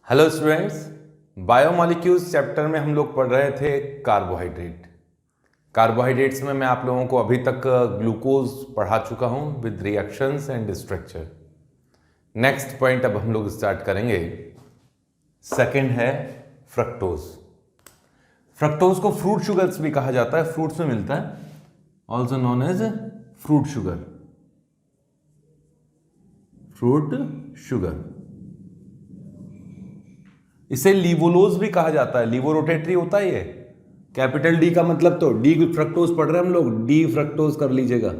Hello students, biomolecules chapter में हम लोग पढ़ रहे थे कार्बोहाइड्रेट। कार्बोहाइड्रेट्स में मैं आप लोगों को अभी तक ग्लूकोज पढ़ा चुका हूं with reactions and structure. Next point अब हम लोग स्टार्ट करेंगे। सेकंड है फ्रक्टोज। फ्रक्टोज को फ्रूट शुगर्स भी कहा जाता है, फ्रूट्स में मिलता है, also known as fruit sugar. Fruit sugar, इसे लीवोलोज भी कहा जाता है। लीवो रोटेटरी होता है ये, कैपिटल डी का मतलब, तो डी फ्रक्टोज पढ़ रहे हैं हम लोग, डी फ्रक्टोज कर लीजिएगा,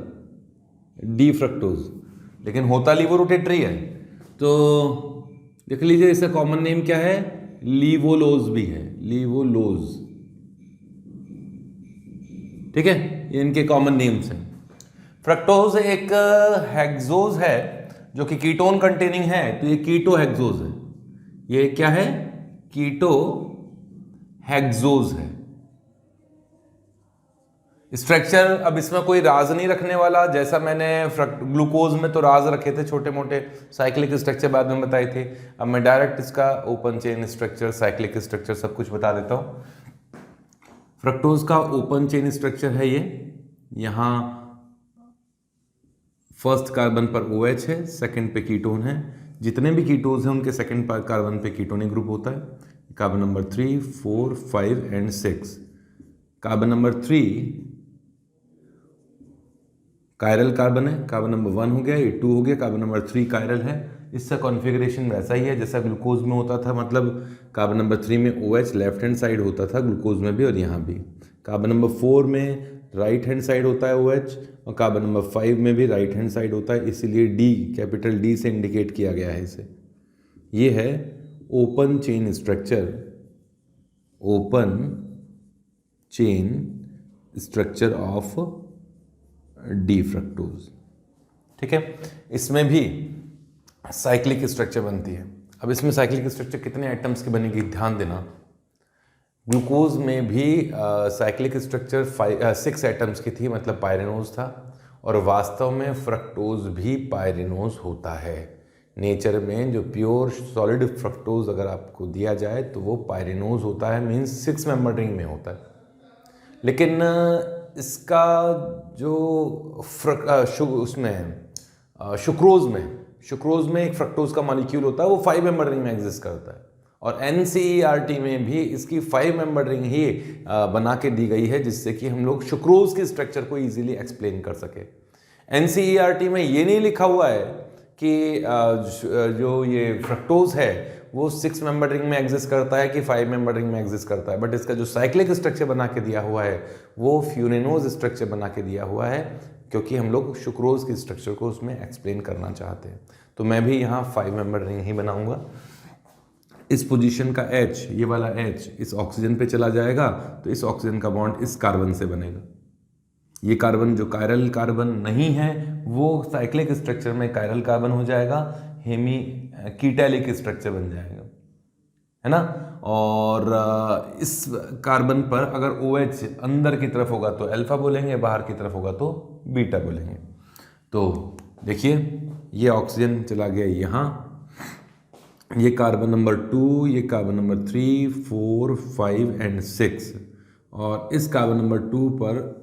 डी फ्रक्टोज, लेकिन होता लीवो रोटेटरी है। तो देख लीजिए इसका कॉमन नेम क्या है, लीवोलोज भी है, लीवोलोज। ठीक है, ये इनके कॉमन नेम्स हैं। फ्रक्टोज एक हेक्सोज है जो कि कीटोन कंटेनिंग है, तो ये कीटो हेक्सोज है। ये क्या है, कीटो हेक्सोज है। स्ट्रक्चर अब इसमें कोई राज नहीं रखने वाला, जैसा मैंने ग्लूकोज में तो राज रखे थे छोटे मोटे, साइक्लिक स्ट्रक्चर बाद में बताए थे। अब मैं डायरेक्ट इसका open chain structure, cyclic structure सब कुछ बता देता हूं। फ्रक्टोज का ओपन चेन स्ट्रक्चर है ये, यहां फर्स्ट कार्बन पर OH है, सेकंड पे कीटोन है। जितने भी कीटोन्स हैं उनके सेकंड कार्बन पे कीटोनिक ग्रुप होता है। Carbon number 3, 4, 5 and 6। Carbon number 3 chiral carbon है, कार्बन नंबर 1 हो गया, ये 2 हो गया, कार्बन नंबर 3 कायरल है। इसका कॉन्फ़िगरेशन वैसा ही है जैसा ग्लूकोज में होता था, मतलब कार्बन नंबर 3 में OH लेफ्ट हैंड साइड होता था ग्लूकोज में भी और यहाँ भी। कार्बन नंबर 4 में राइट हैंड साइड होता है OH, और कार्बन नंबर 5 में भी राइट हैंड साइड होता है, इसीलिए D, कैपिटल D से इंडिकेट किया गया है इसे। ये है open chain structure, open chain structure of D fructose. ठीक है, इसमें भी साइक्लिक स्ट्रक्चर बनती है। अब इसमें साइक्लिक स्ट्रक्चर कितने आइटम्स की बनेगी, ध्यान देना। ग्लूकोज में भी साइक्लिक स्ट्रक्चर 6 एटम्स की थी, मतलब पायरेनोज था, और वास्तव में फ्रक्टोज भी पायरेनोज होता है। नेचर में जो प्योर सॉलिड फ्रक्टोज अगर आपको दिया जाए तो वो पायरेनोज होता है, मीन्स 6 मेंबर रिंग में होता है। लेकिन इसका जो उसमें शुक्रोज में एक फ्रक्टोज का मॉलिक्यूल होता है, वो 5 मेंबर रिंग में एग्जिस्ट करता है, और NCERT में भी इसकी 5 मेंबर रिंग ही बना के दी गई है, जिससे कि हम लोग शुक्रोज के स्ट्रक्चर को इजीली एक्सप्लेन कर सके। NCERT में ये नहीं लिखा हुआ है कि जो ये फ्रक्टोज है वो 6 मेंबर रिंग में एग्जिस्ट करता है कि 5 मेंबर रिंग में एग्जिस्ट करता है, बट इसका जो साइक्लिक स्ट्रक्चर बना के दिया हुआ है वो फ्यूरेनोज स्ट्रक्चर बना के दिया हुआ है, क्योंकि हम लोग शुक्रोज की स्ट्रक्चर को उसमें एक्सप्लेन करना चाहते हैं। तो मैं भी यहाँ 5 मेंबर रिंग ही बनाऊंगा। इस पोजीशन का H, ये वाला H इस ऑक्सीजन पे चला जाएगा, तो इस ऑक्सीजन का बॉन्ड इस कार्बन से बनेगा। ये कार्बन जो कायरल कार्बन नहीं है वो साइक्लिक स्ट्रक्चर में कायरल कार्बन हो जाएगा, हेमी कीटैलिक स्ट्रक्चर बन जाएगा, है ना। और इस कार्बन पर अगर OH अंदर की तरफ होगा तो अल्फा बोलेंगे, बाहर की तरफ होगा तो बीटा बोलेंगे। तो देखिए ये ऑक्सीजन चला गया यहाँ, ये कार्बन नंबर 2, ये कार्बन नंबर 3, 4, 5 एंड 6, और इस कार्बन नंबर 2 पर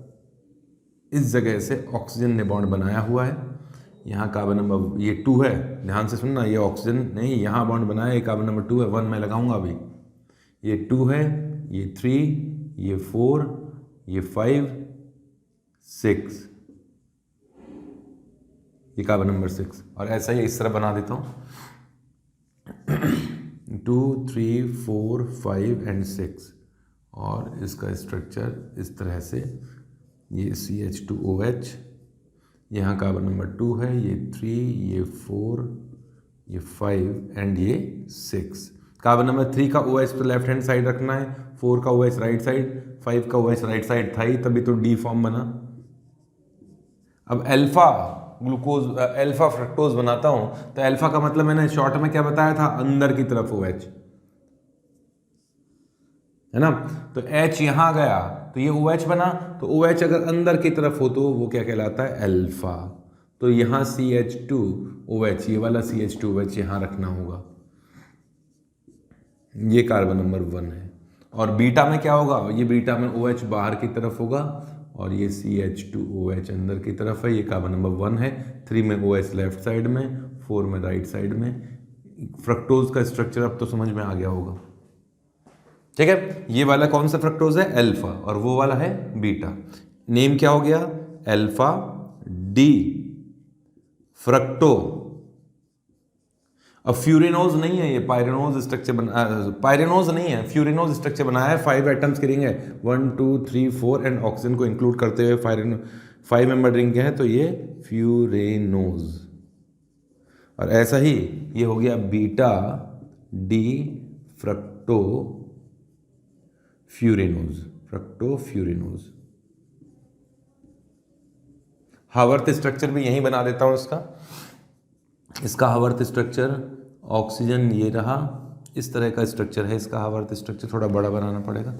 इस जगह से ऑक्सीजन ने बॉन्ड बनाया हुआ है। यहाँ कार्बन नंबर ये 2 है, ध्यान से सुनना, ये ऑक्सीजन नहीं यहाँ बॉन्ड बनाया, ये कार्बन नंबर 2 है, 1 मैं लगाऊंगा अभी। ये 2 है, ये 3, ये 4, ये 5, 6, ये कार्बन नंबर 6, और ऐसा ही इस तरह बना देता हूँ 2, 3, 4, 5 एंड 6, और इसका स्ट्रक्चर इस तरह से, ये CH2OH, यहाँ कार्बन नंबर 2 है, ये 3, ये 4, ये 5 एंड ये 6। कार्बन नंबर 3 का OH तो लेफ्ट हैंड साइड रखना है, 4 का OH राइट साइड, 5 का OH राइट साइड था ही, तभी तो D फॉर्म बना। अब अल्फा ग्लूकोज अल्फा फ्रक्टोज बनाता हूं, तो अल्फा का मतलब मैंने शॉर्ट में क्या बताया था, अंदर की तरफ OH, है ना। तो H यहां गया तो ये OH बना, तो OH अगर अंदर की तरफ हो तो वो क्या कहलाता है, अल्फा। तो यहाँ CH2OH, ये वाला CH2OH यहाँ रखना होगा। ये कार्बन नंबर 1 है। और बीटा में क्या होगा, ये बीटा में OH बाहर की तरफ होगा और ये CH2OH अंदर की तरफ है। ये कार्बन नंबर 1 है। 3 में OH लेफ्ट साइड में, 4 में राइट साइड में। फ्रक्टोज का स्ट्रक्चर अब तो समझ में आ गया होगा, ठीक है। ये वाला कौन सा फ्रक्टोज है, अल्फा, और वो वाला है बीटा। नेम क्या हो गया, अल्फा डी फ्रक्टो। अब फ्यूरेनोज नहीं है, ये पायरेनोज स्ट्रक्चर बना, पायरेनोज नहीं है, फ्यूरेनोज स्ट्रक्चर बनाया है। 5 एटम्स की रिंग है, 1 2 3 4 एंड ऑक्सीजन को इंक्लूड करते हुए 5 मेंबर रिंग के हैं, तो ये फ्यूरेनोज। और ऐसा ही ये हो गया beta D fructofuranose, fructofuranose. Haworth structure भी यही बना देता हूं इसका हावर्थ स्ट्रक्चर, ऑक्सीजन ये रहा, इस तरह का स्ट्रक्चर है इसका हावर्थ स्ट्रक्चर। थोड़ा बड़ा बनाना पड़ेगा।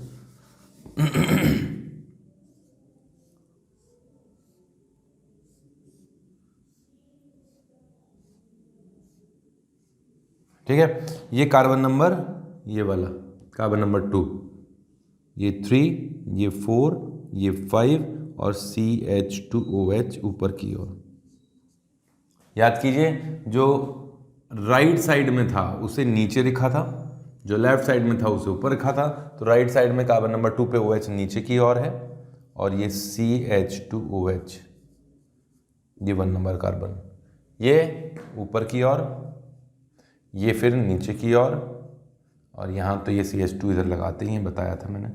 ठीक है, ये कार्बन नंबर, ये वाला कार्बन नंबर 2, ये 3, ये 4, ये 5 और CH2OH ऊपर की ओर। याद कीजिए, जो राइट साइड में था उसे नीचे लिखा था, जो लेफ्ट साइड में था उसे ऊपर लिखा था। तो राइट साइड में कार्बन नंबर 2 पे OH नीचे की ओर है और ये CH2OH, ये 1 नंबर कार्बन, ये ऊपर की ओर, ये फिर नीचे की ओर, और यहाँ तो ये CH2 इधर लगाते ही हैं, बताया था मैंने।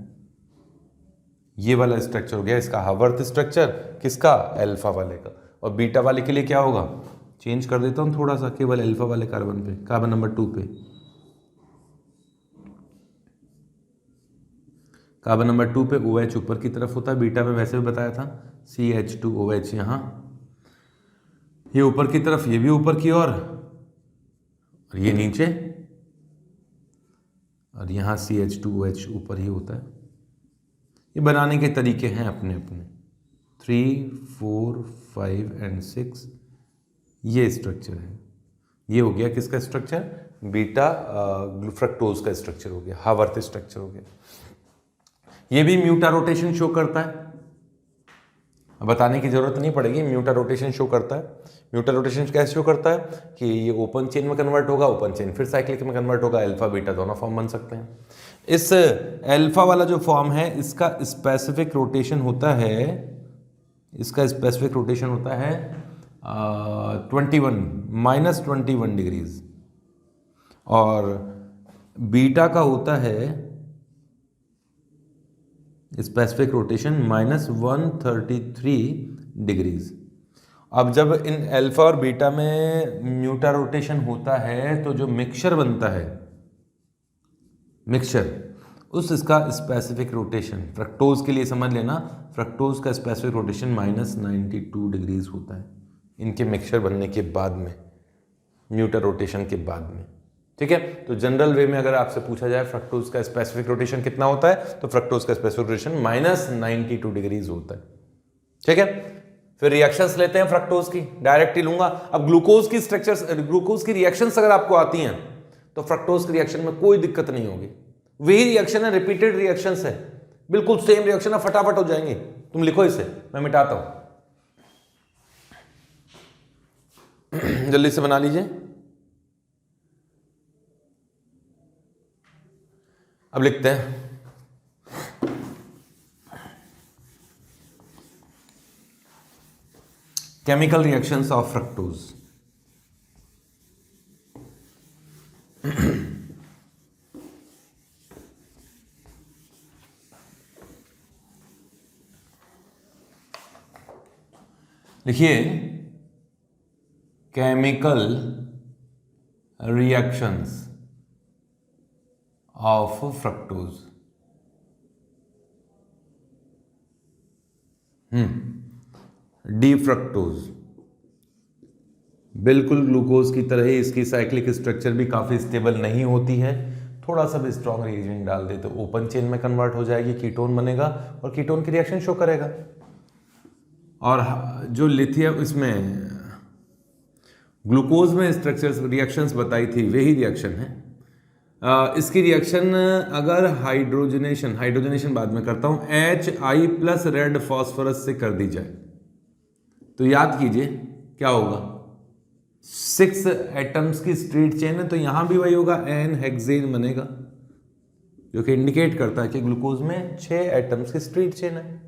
ये वाला स्ट्रक्चर हो गया इसका हावर्थ स्ट्रक्चर, किसका, अल्फा वाले का। और बीटा वाले के लिए क्या होगा, चेंज कर देता हूँ थोड़ा सा, केवल अल्फा वाले कार्बन पे, कार्बन नंबर 2 पे। कार्बन नंबर 2 पे OH ऊपर की तरफ होता है, बीटा में वैसे भी बताया था, CH2OH यहाँ, ये ऊपर की तरफ, ये भी ऊपर की ओर, और ये नीचे, और यहाँ CH2OH ऊपर ही होता है। ये बनाने के तरीके हैं अपने अपने। 3 4 5 एंड 6 ये स्ट्रक्चर है। ये हो गया किसका स्ट्रक्चर, बीटा फ्रक्टोज का स्ट्रक्चर हो गया, हावर्थ स्ट्रक्चर हो गया। ये भी म्यूटा रोटेशन शो करता है, अब बताने की जरूरत नहीं पड़ेगी, म्यूटा रोटेशन शो करता है। म्यूटा रोटेशन कैसे शो करता है कि ये ओपन चेन में कन्वर्ट होगा, ओपन चेन फिर साइक्लिक में कन्वर्ट होगा, अल्फा बीटा दोनों फॉर्म बन सकते हैं। इस अल्फा वाला जो फॉर्म है इसका स्पेसिफिक रोटेशन होता है, इसका स्पेसिफिक रोटेशन होता है 21 डिग्रीज, और बीटा का होता है स्पेसिफिक रोटेशन -133 डिग्रीज। अब जब इन अल्फा और बीटा में म्यूटा रोटेशन होता है तो जो मिक्सचर बनता है, मिक्सचर इसका स्पेसिफिक रोटेशन, फ्रक्टोज के लिए समझ लेना, फ्रक्टोज का स्पेसिफिक रोटेशन -92 डिग्रीज होता है इनके मिक्सचर बनने के बाद में, म्यूटा रोटेशन के बाद में। ठीक है, तो जनरल वे में अगर आपसे पूछा जाए फ्रक्टोज का स्पेसिफिक रोटेशन कितना होता है, तो फ्रक्टोज का स्पेसिफिक रोटेशन -92 डिग्रीज होता है। ठीक है, फिर रिएक्शंस लेते हैं फ्रक्टोज की, डायरेक्ट ही लूंगा। अब ग्लूकोज की स्ट्रक्चर्स, ग्लूकोज की रिएक्शंस अगर आपको आती हैं तो फ्रक्टोज की रिएक्शन में कोई दिक्कत नहीं होगी। वही रिएक्शन है, रिपीटेड रिएक्शंस है, बिल्कुल सेम रिएक्शन है, फटाफट हो जाएंगे। तुम लिखो इसे, मैं मिटाता हूं, जल्दी से बना लीजिए। अब लिखते हैं केमिकल रिएक्शंस ऑफ फ्रक्टोज। लिखिए chemical reactions of fructose. D fructose, बिल्कुल ग्लूकोज की तरह ही इसकी साइक्लिक स्ट्रक्चर भी काफ़ी स्टेबल नहीं होती है। थोड़ा सा भी स्ट्रॉन्ग रिएजेंट डाल दे तो ओपन चेन में कन्वर्ट हो जाएगी, कीटोन बनेगा और कीटोन की रिएक्शन शो करेगा। और जो लिथियम, इसमें ग्लूकोज में स्ट्रक्चर्स रिएक्शंस बताई थी वही रिएक्शन है। इसकी रिएक्शन अगर हाइड्रोजनेशन बाद में करता हूं, HI प्लस रेड फॉस्फोरस से कर दी जाए तो याद कीजिए क्या होगा, 6 एटम्स की स्ट्रेट चेन है, तो यहां भी वही होगा, N हेक्सेन बनेगा, जो कि इंडिकेट करता है कि ग्लूकोज में 6 एटम्स की स्ट्रेट चेन है।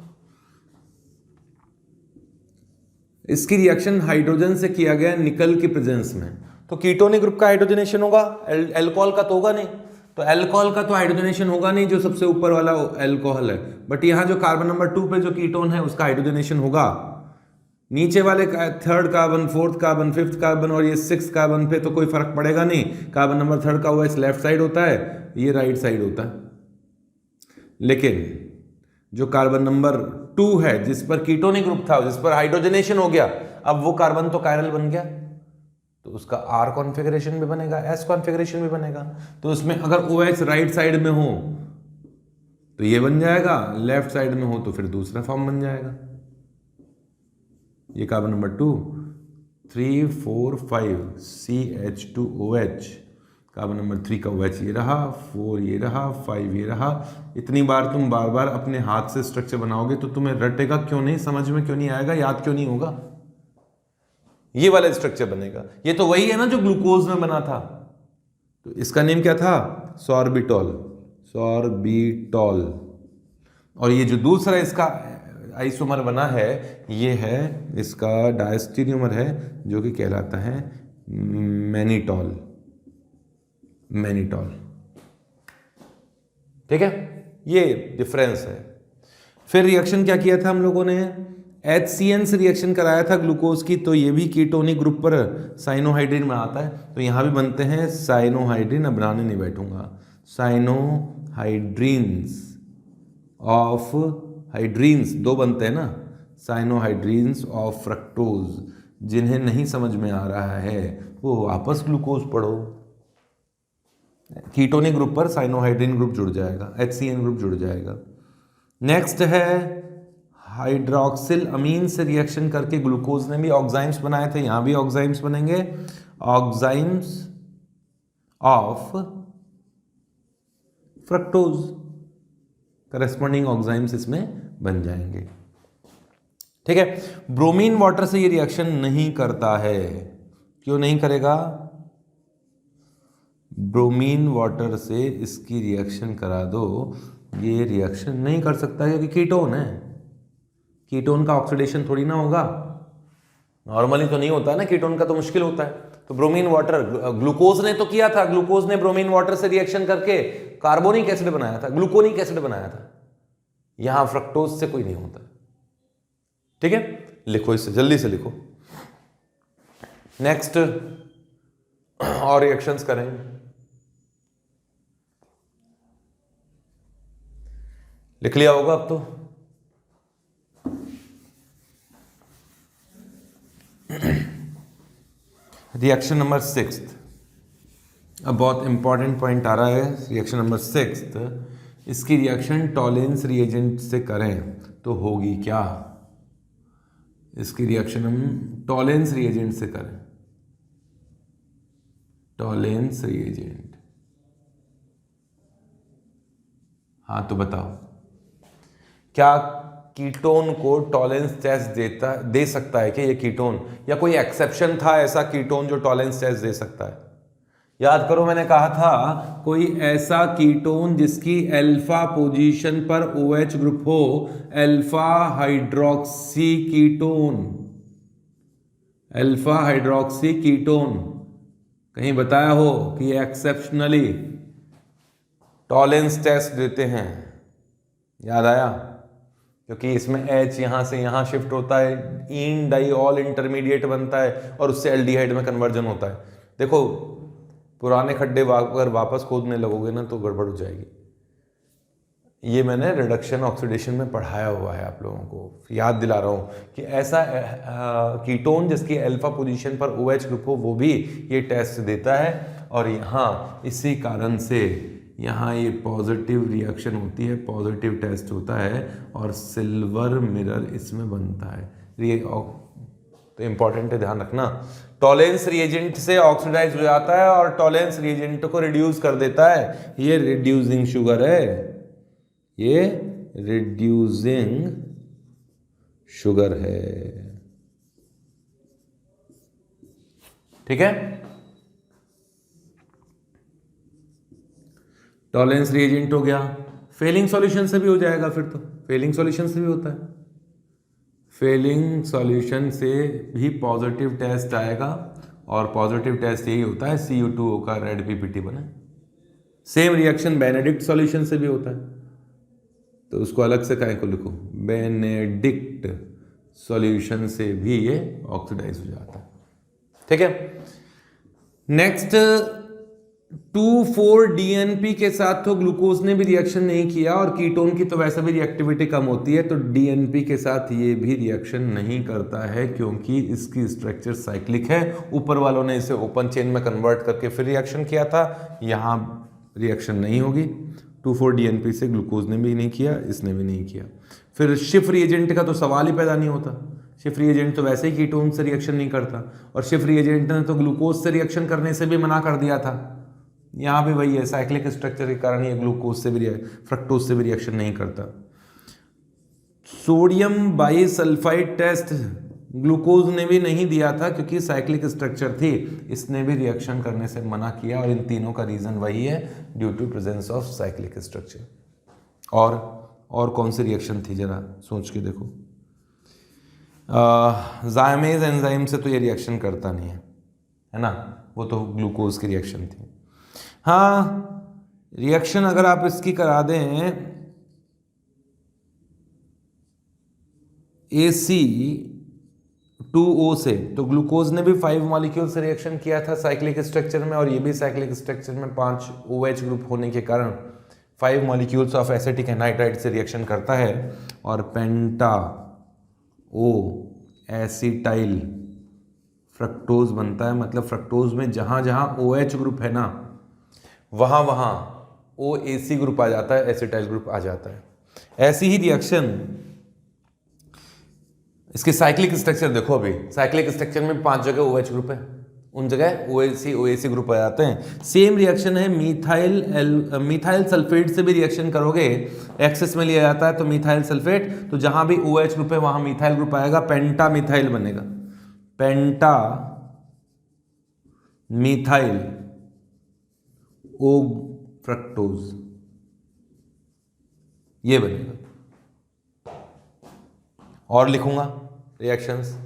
इसकी रिएक्शन हाइड्रोजन से किया गया निकल की प्रेजेंस में, तो कीटोनिक ग्रुप का हाइड्रोजनेशन होगा, अल्कोहल का तो होगा नहीं, तो अल्कोहल का तो हाइड्रोजनेशन होगा नहीं जो सबसे ऊपर वाला अल्कोहल है, बट यहां जो कार्बन नंबर 2 पे जो कीटोन है उसका हाइड्रोजनेशन होगा। नीचे वाले 3rd carbon, 4th carbon, 5th carbon और ये 6th कार्बन पे तो कोई फर्क पड़ेगा नहीं, कार्बन नंबर 3rd का OH लेफ्ट साइड होता है, ये राइट साइड होता है। लेकिन जो कार्बन नंबर 2 है जिस पर कीटोनिक ग्रुप था, जिस पर हाइड्रोजनेशन हो गया, अब वो कार्बन तो कायरल बन गया, तो उसका R कॉन्फ़िगरेशन भी बनेगा, S कॉन्फ़िगरेशन भी बनेगा। तो उसमें अगर OH राइट साइड में हो तो ये बन जाएगा, लेफ्ट साइड में हो तो फिर दूसरा फॉर्म बन जाएगा। ये carbon number 2, 3, 4, 5 CH2OH, carbon number 3 का OH ये रहा, 4 ये रहा, 5 ये रहा। इतनी बार तुम बार बार अपने हाथ से स्ट्रक्चर बनाओगे तो तुम्हें रटेगा क्यों नहीं, समझ में क्यों नहीं आएगा, याद क्यों नहीं होगा, ये वाला स्ट्रक्चर बनेगा। ये तो वही है ना जो ग्लूकोज में बना था, तो इसका नेम क्या था, सॉर्बिटॉल, सॉर्बिटॉल। और ये जो दूसरा इसका आइसोमर बना है, ये है इसका डायस्टेरियोमर है, जो कि कहलाता है मैनिटॉल, मैनिटॉल। ठीक है, ये डिफरेंस है। फिर रिएक्शन क्या किया था हम लोगों ने, HCN से रिएक्शन कराया था ग्लूकोज की, तो ये भी कीटोनिक ग्रुप पर साइनोहाइड्रिन बनाता है, तो यहाँ भी बनते हैं साइनोहाइड्रिन। अब बनाने नहीं बैठूंगा, साइनोहाइड्रीन्स ऑफ हाइड्रीन्स 2 बनते हैं ना, साइनोहाइड्रीन्स ऑफ फ्रक्टोज। जिन्हें नहीं समझ में आ रहा है वो वापस ग्लूकोज पढ़ो, कीटोनिक ग्रुप पर साइनोहाइड्रिन ग्रुप जुड़ जाएगा, HCN ग्रुप जुड़ जाएगा। नेक्स्ट है हाइड्रोक्सिल अमीन से रिएक्शन करके ग्लूकोज ने भी ऑक्साइम्स बनाए थे, यहां भी ऑक्साइम्स बनेंगे, oximes of fructose, corresponding oximes इसमें बन जाएंगे। ठीक है, ब्रोमीन वाटर से ये रिएक्शन नहीं करता है, क्यों नहीं करेगा, ब्रोमीन वाटर से इसकी रिएक्शन करा दो, ये रिएक्शन नहीं कर सकता क्योंकि कीटोन है, कीटोन का ऑक्सीडेशन थोड़ी ना होगा, नॉर्मली तो नहीं होता है ना, कीटोन का तो मुश्किल होता है। तो ब्रोमीन वाटर, ग्लूकोज ने तो किया था, ग्लूकोज ने ब्रोमीन वाटर से रिएक्शन करके कार्बोनिक एसिड बनाया था, ग्लूकोनिक एसिड बनाया था, यहां फ्रक्टोज से कोई नहीं होता। ठीक है, लिखो इसे, जल्दी से लिखो। नेक्स्ट और रिएक्शंस करेंगे, लिख लिया होगा अब तो। रिएक्शन नंबर 6, अब बहुत इंपॉर्टेंट पॉइंट आ रहा है, रिएक्शन नंबर 6, इसकी रिएक्शन टॉलेंस रिएजेंट से करें तो होगी क्या, इसकी रिएक्शन हम टॉलेंस रिएजेंट से करें, टॉलेंस रिएजेंट, हाँ तो बताओ क्या कीटोन को टॉलेंस टेस्ट दे सकता है कि ये कीटोन, या कोई एक्सेप्शन था ऐसा कीटोन जो टॉलेंस टेस्ट दे सकता है। याद करो मैंने कहा था कोई ऐसा कीटोन जिसकी अल्फा पोजीशन पर OH ग्रुप हो, alpha hydroxy ketone, alpha hydroxy ketone कहीं बताया हो कि एक्सेप्शनली टॉलेंस टेस्ट देते हैं, याद आया, क्योंकि इसमें H यहां से यहां शिफ्ट होता है, इन डाइऑल इंटरमीडिएट बनता है और उससे एल्डिहाइड में कन्वर्जन होता है। देखो पुराने खड्डे अगर वापस खोदने लगोगे ना तो गड़बड़ हो जाएगी। ये मैंने रिडक्शन ऑक्सीडेशन में पढ़ाया हुआ है, आप लोगों को याद दिला रहा हूँ कि ऐसा कीटोन जिसकी अल्फा पोजीशन पर OH ग्रुप हो वो भी ये टेस्ट देता है। और यहाँ इसी कारण से यहाँ ये पॉजिटिव रिएक्शन होती है, पॉजिटिव टेस्ट होता है और सिल्वर मिरर इसमें बनता है। तो इंपॉर्टेंट है, ध्यान रखना। टॉलेंस रिएजेंट से ऑक्सीडाइज हो जाता है और टॉलेंस रिएजेंट को रिड्यूस कर देता है। ये रिड्यूसिंग शुगर है, ये रिड्यूसिंग शुगर है, ठीक है। टॉलेंस रिएजेंट हो गया। फेलिंग सॉल्यूशन से भी हो जाएगा फिर तो, फेलिंग सॉल्यूशन से भी होता है। फेलिंग सॉल्यूशन से भी पॉजिटिव टेस्ट आएगा और पॉजिटिव टेस्ट यही होता है CU2O का रेड पीपीटी बने। सेम रिएक्शन बेनेडिक्ट सॉल्यूशन से भी होता है, तो उसको अलग से काहे को लिखो, बेनेडिक्ट सॉल्यूशन से भी ये ऑक्सीडाइज हो जाता है, ठीक है। नेक्स्ट 2,4-DNP के साथ तो ग्लूकोज ने भी रिएक्शन नहीं किया और कीटोन की तो वैसे भी रिएक्टिविटी कम होती है, तो DNP के साथ ये भी रिएक्शन नहीं करता है क्योंकि इसकी स्ट्रक्चर साइक्लिक है। ऊपर वालों ने इसे ओपन चेन में कन्वर्ट करके फिर रिएक्शन किया था, यहाँ रिएक्शन नहीं होगी। 2,4-DNP से ग्लूकोज ने भी नहीं किया, इसने भी नहीं किया। फिर शिफ्ट रिएजेंट का तो सवाल ही पैदा नहीं होता, शिफ्ट रिएजेंट तो वैसे ही कीटोन से रिएक्शन नहीं करता और शिफ्ट रिएजेंट ने तो ग्लूकोज से रिएक्शन करने से भी मना कर दिया था। यहाँ भी वही है, साइक्लिक स्ट्रक्चर के कारण ये ग्लूकोज से भी फ्रक्टोज से भी रिएक्शन नहीं करता। सोडियम बाइसल्फाइड टेस्ट ग्लूकोज ने भी नहीं दिया था क्योंकि साइक्लिक स्ट्रक्चर थी, इसने भी रिएक्शन करने से मना किया और इन तीनों का रीजन वही है, due to presence of cyclic structure. और कौन सी रिएक्शन थी जरा सोच के देखो। जाइमेज एंजाइम से तो ये रिएक्शन करता नहीं है ना, वो तो ग्लूकोज की रिएक्शन थी। हाँ, रिएक्शन अगर आप इसकी करा दें AC2O से, तो ग्लूकोज ने भी 5 मॉलिक्यूल से रिएक्शन किया था साइक्लिक स्ट्रक्चर में और ये भी साइक्लिक स्ट्रक्चर में 5 OH ग्रुप होने के कारण 5 मॉलिक्यूल्स ऑफ एसिटिक एनहाइड्राइड से रिएक्शन करता है और पेंटा ओ एसिटाइल फ्रक्टोज बनता है। मतलब फ्रक्टोज में जहां जहां OH ग्रुप है ना, वहां वहां OAC ग्रुप आ जाता है, एसिटाइल ग्रुप आ जाता है। ऐसी ही रिएक्शन इसके साइक्लिक स्ट्रक्चर देखो, अभी साइक्लिक स्ट्रक्चर में 5 जगह OH ग्रुप है, उन जगह OAC ग्रुप आ जाते हैं। सेम रिएक्शन है मिथाइल सल्फेट से भी रिएक्शन करोगे, एक्सेस में लिया जाता है तो मिथाइल सल्फेट, तो जहां भी OH ग्रुप है वहां मिथाइल ग्रुप आएगा, पेंटा मिथाइल बनेगा, पेंटा मिथाइल ओ फ्रक्टोज ये बनेगा। और लिखूंगा रिएक्शंस,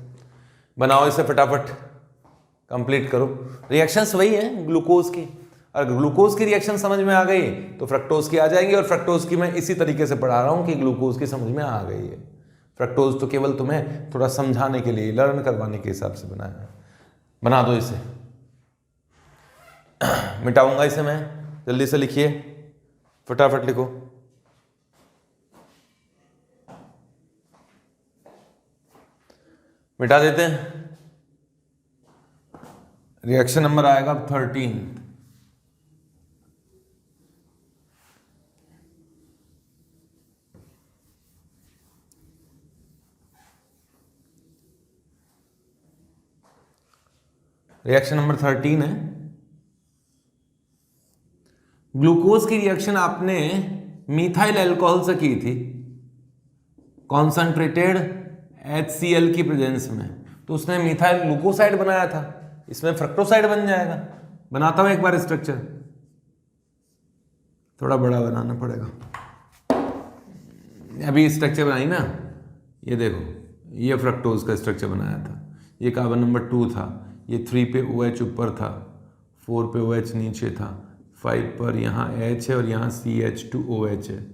बनाओ इसे फटाफट, कंप्लीट करो। रिएक्शंस वही है ग्लूकोज की, अगर ग्लूकोज की रिएक्शन समझ में आ गई तो फ्रक्टोज की आ जाएंगी, और फ्रक्टोज की मैं इसी तरीके से पढ़ा रहा हूं कि ग्लूकोज की समझ में आ गई है। फ्रक्टोज तो केवल तुम्हें थोड़ा समझाने के लिए, लर्न करवाने के हिसाब से बनाया है। बना दो इसे, मिटाऊंगा इसे मैं, जल्दी से लिखिए, फटाफट लिखो। मिटा देते हैं। रिएक्शन नंबर आएगा 13। रिएक्शन नंबर 13 है। ग्लूकोज की रिएक्शन आपने मिथाइल अल्कोहल से की थी, कॉन्सेंट्रेटेड HCl की प्रेजेंस में, तो उसने मिथाइल ग्लूकोसाइड बनाया था, इसमें फ्रक्टोसाइड बन जाएगा। बनाता हूं एक बार स्ट्रक्चर, थोड़ा बड़ा बनाना पड़ेगा। अभी स्ट्रक्चर बनाई ना, ये देखो, ये फ्रक्टोज का स्ट्रक्चर बनाया था, ये कार्बन नंबर 2 था, ये 3 पे OH ऊपर था, 4 पे OH नीचे था, 5 पर यहाँ H है और यहाँ CH2OH है,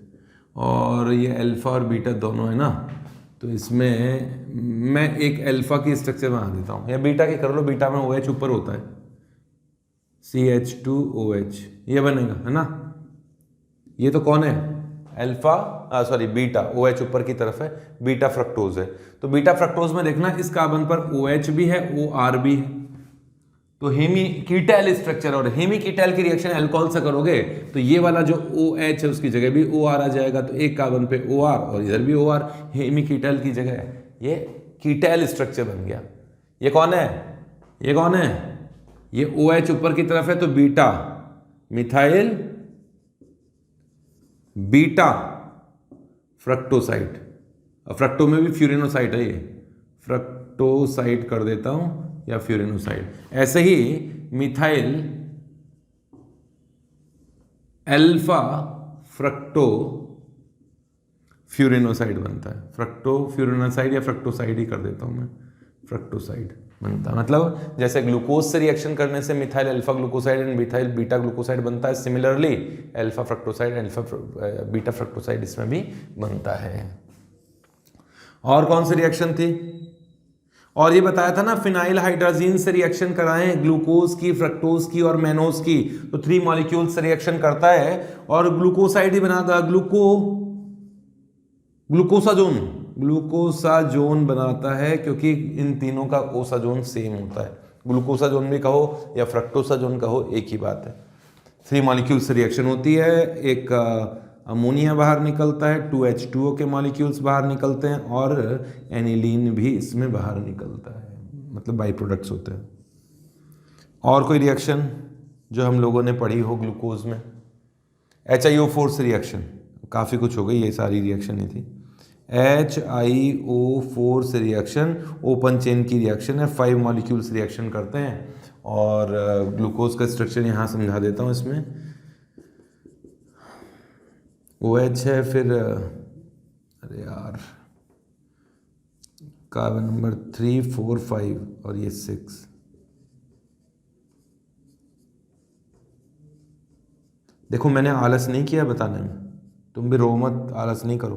और ये अल्फा और बीटा दोनों है ना, तो इसमें मैं एक अल्फा की स्ट्रक्चर बना देता हूँ, या बीटा की कर लो, बीटा में OH ऊपर होता है, CH2OH ये बनेगा, है ना। ये तो कौन है, अल्फा, सॉरी बीटा, OH ऊपर की तरफ है, बीटा फ्रक्टोज है। तो बीटा फ्रक्टोज में देखना इस कार्बन पर OH भी है, OR भी है, तो हेमीकीटैल स्ट्रक्चर, और हेमीकीटैल की रिएक्शन अल्कोहल से करोगे तो ये वाला जो OH है उसकी जगह भी OR आ जाएगा, तो एक कार्बन पे OR और इधर भी OR, हेमीकीटैल की जगह ये कीटैल स्ट्रक्चर बन गया। ये कौन है, ये कौन है, ये OH ऊपर की तरफ है तो बीटा, मिथाइल बीटा फ्रक्टोसाइड। फ्रक्टो में भी फ्यूरिनोसाइड है, ये फ्रक्टोसाइड कर देता हूं या फ्यूरिनोसाइड। ऐसे ही मिथाइल अल्फा फ्रक्टो फ्यूरिनोसाइड बनता है। फ्रक्टो फ्यूरिनोसाइड या फ्रक्टोसाइड ही कर देता हूं मैं, फ्रक्टोसाइड बनता है। मतलब जैसे ग्लूकोज से रिएक्शन करने से methyl alpha glucoside and methyl beta glucoside बनता है, सिमिलरली अल्फा फ्रक्टोसाइड अल्फा बीटा फ्रक्टोसाइड इसमें भी बनता है। और कौन सी रिएक्शन थी, और ये बताया था ना फिनाइल हाइड्राजीन से रिएक्शन कराएं, ग्लूकोज की, फ्रक्टोज की और मैनोज की, तो 3 मॉलिक्यूल से रिएक्शन करता है और ग्लूकोसाइड ही बनाता, ग्लूकोसाजोन बनाता है, क्योंकि इन तीनों का ओसाजोन सेम होता है। ग्लूकोसाजोन भी कहो या फ्रक्टोसाजोन कहो, एक ही बात है। 3 मॉलिक्यूल से रिएक्शन होती है, एक अमोनिया बाहर निकलता है, 2H2O के मॉलिक्यूल्स बाहर निकलते हैं और एनिलीन भी इसमें बाहर निकलता है, मतलब बाई प्रोडक्ट्स होते हैं। और कोई रिएक्शन जो हम लोगों ने पढ़ी हो ग्लूकोज में, HiO4 से रिएक्शन, काफ़ी कुछ हो गई, ये सारी रिएक्शन ही थी। HiO4 से रिएक्शन ओपन चेन की रिएक्शन है, 5 मॉलिक्यूल्स रिएक्शन करते हैं और ग्लूकोज का स्ट्रक्चर यहाँ समझा देता हूँ। इसमें OH है, फिर अरे यार कार्बन नंबर 3, 4, 5 और ये 6। देखो मैंने आलस नहीं किया बताने में, तुम भी रो मत, आलस नहीं करो,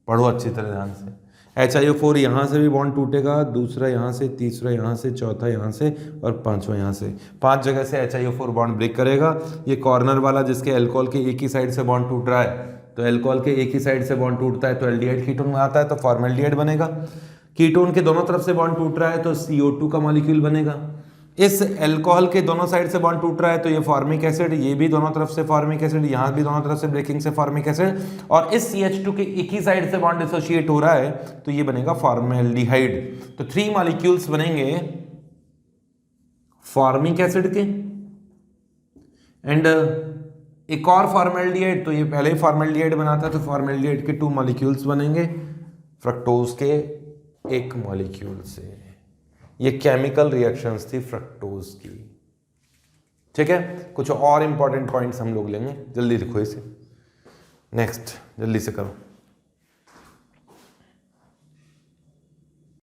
पढ़ो अच्छी तरह ध्यान से। HiO4 यहाँ से भी बॉन्ड टूटेगा, दूसरा यहाँ से, तीसरा यहाँ से, चौथा यहाँ से और 5वां यहाँ से, 5 जगह से HiO4 बॉन्ड ब्रेक करेगा। ये कॉर्नर वाला जिसके अल्कोहल के एक ही साइड से बॉन्ड टूट रहा है, तो अल्कोहल के एक ही साइड से बॉन्ड टूटता है तो एल्डिहाइड कीटोन बनाता है, तो फॉर्मेल्डिहाइड बनेगा। कीटोन के दोनों तरफ से बॉन्ड टूट रहा है तो CO2 का मॉलिक्यूल बनेगा। इस अल्कोहल के दोनों साइड से बॉन्ड टूट रहा है तो ये फॉर्मिक एसिड, ये भी दोनों तरफ से फॉर्मिक एसिड, यहाँ भी दोनों तरफ से ब्रेकिंग से फॉर्मिक एसिड, और इस CH2 के एक ही साइड से बॉन्ड एसोसिएट हो रहा है तो ये बनेगा फॉर्मेल्डिहाइड। तो 3 मॉलिक्यूल्स बनेंगे फॉर्मिक एसिड के एंड एक और फॉर्मेल्डिहाइड, तो ये पहले ही फॉर्मेल्डिहाइड बनाता है तो फॉर्मेल्डिहाइड के 2 मॉलिक्यूल्स बनेंगे फ्रक्टोज के 1 मॉलिक्यूल से। ये केमिकल रिएक्शंस थी फ्रक्टोज की। ठीक है, कुछ और इंपॉर्टेंट पॉइंट्स हम लोग लेंगे, जल्दी लिखो इसे, नेक्स्ट जल्दी से करो।